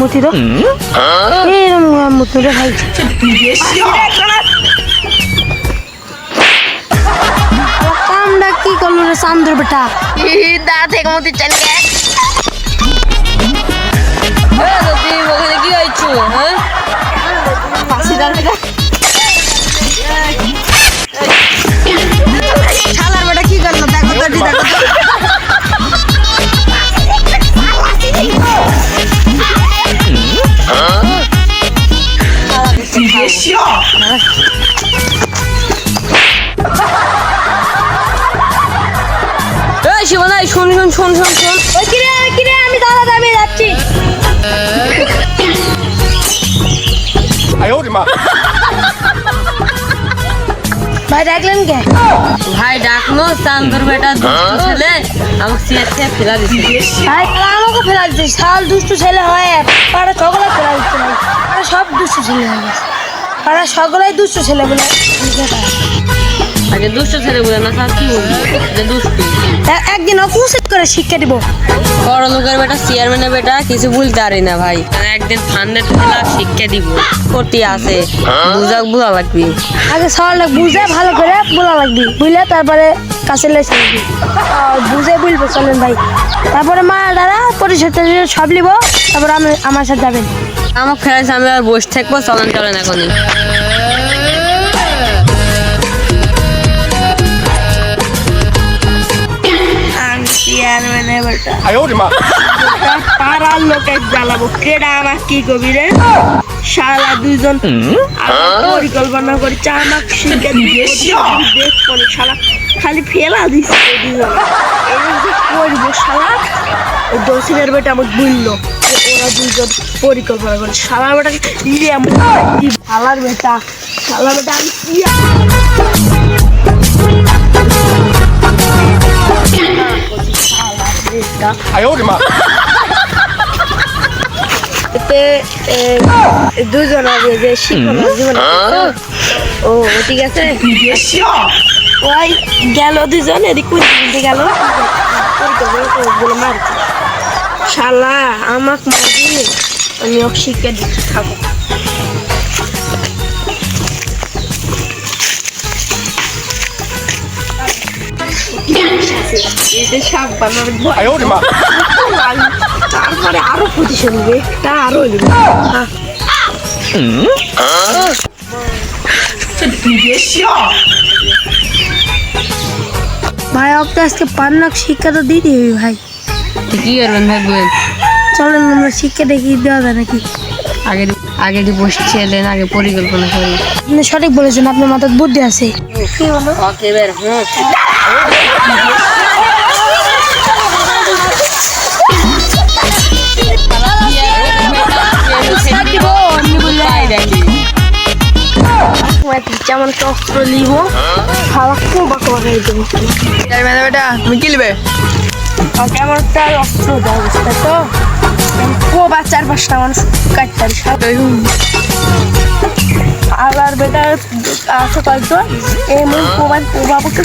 মতি তো এরকম মতো রে ভাই কামটা কি করলো রে চান্দর বেটা দা থেকে মতি চাইলে তুই ওখানে কি হয়েছো হ্যাঁ ফাঁসি দাঁড় শালার বেটা কি করলো দেখো তো দেখো শিবনা শোন শোন শোন শোন শোন ওই কিরে আমি দাদা দাবি যাচ্ছি ভাই ডাকলেন কে ভাই ডাকনো চান্দর বেটা দুষ্ট ছেলে আমাকে সিয়ার থেকে ফেলা দিছে ভাই আমাকে ফেলা দিচ্ছে শাল দুষ্ট ছেলে হয় পাড়া সকলে ফেলা দিচ্ছে ভাই পাড়া সব দুষ্ট ছেলে হয়ে গেছে পাড়া সকলেই দুষ্ট ছেলে বলে আগে দুষ্ট ছেলে বলে না স্যার কি বলবি যে দুষ্ট একদিন অপোজিট করে শিক্ষা দিব বড় লোকের বেটা চেয়ারম্যানের বেটা কিছু বলতে পারি না ভাই একদিন ফান্ডের ফেলা শিক্ষা দিব করতে আছে বুঝা লাগবে আগে সবাই বুঝে ভালো করে বলা লাগবে বুঝলে তারপরে কাছে লেগে বুঝে বুঝবো চলেন ভাই তারপরে মা দাদা পরিষদ সব নিব তারপরে আমার সাথে যাবেন আমাকে ফেরাইছে আমি আর বসে থাকবো চলেন এখনই চেয়ারম্যানের বেটা পাড়ার লোকের জ্বালাবো কেডা আমার কি কবি রে শালা দুইজন পরিকল্পনা করেছে আমাকে শিখে দেখবো শালা খালি ফেলা দিচ্ছে করবো শালা দোষীদের বেটা আমাকে বললো যে ওরা দুইজন পরিকল্পনা করে শালা বেটাকে শালার বেটা আমি দুজন আছে যে শিক্ষণ জীবন ও ঠিক আছে ওই গেল দুজন এদিক গেল বলে মারছে শালা আমাক মারবি আমি ওকে শিক্ষা দিচ্ছি খাবো তারপরে আরো প্রতিশোধ নেবে তা আরো নেবে ভাই ওকে আজকে পান্নাক শিক্ষা তো দিতে হবে ভাই কি করবেন ভাই বলেন চলেন আমরা শিক্ষা দেখিয়ে দেওয়া যায় নাকি আগে বসছিলেন আগে পরিকল্পনা করি আপনি সঠিক বলেছেন আপনার মাথায় বুদ্ধি আছে কি হলো ওকে বের যেমন অস্ত্র নিব খাওয়া খুব করে দেবো তুমি কি নেবে কেমন একটা অস্ত্র দেওয়া অবস্থা তো কোবা 4-5টা মানুষ কাটতে আলার বেটা আছে কয়েকজন এমন কোবাবুকে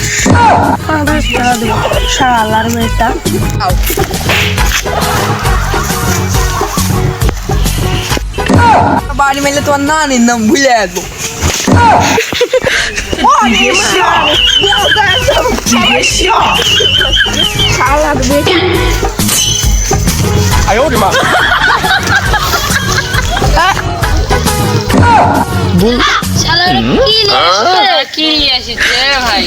দেবো শালার বেটা বাড়ি মেলে তোমার নানির নাম ভুলে আসবো শালার বেটা কি নিয়ে আসিছে ভাই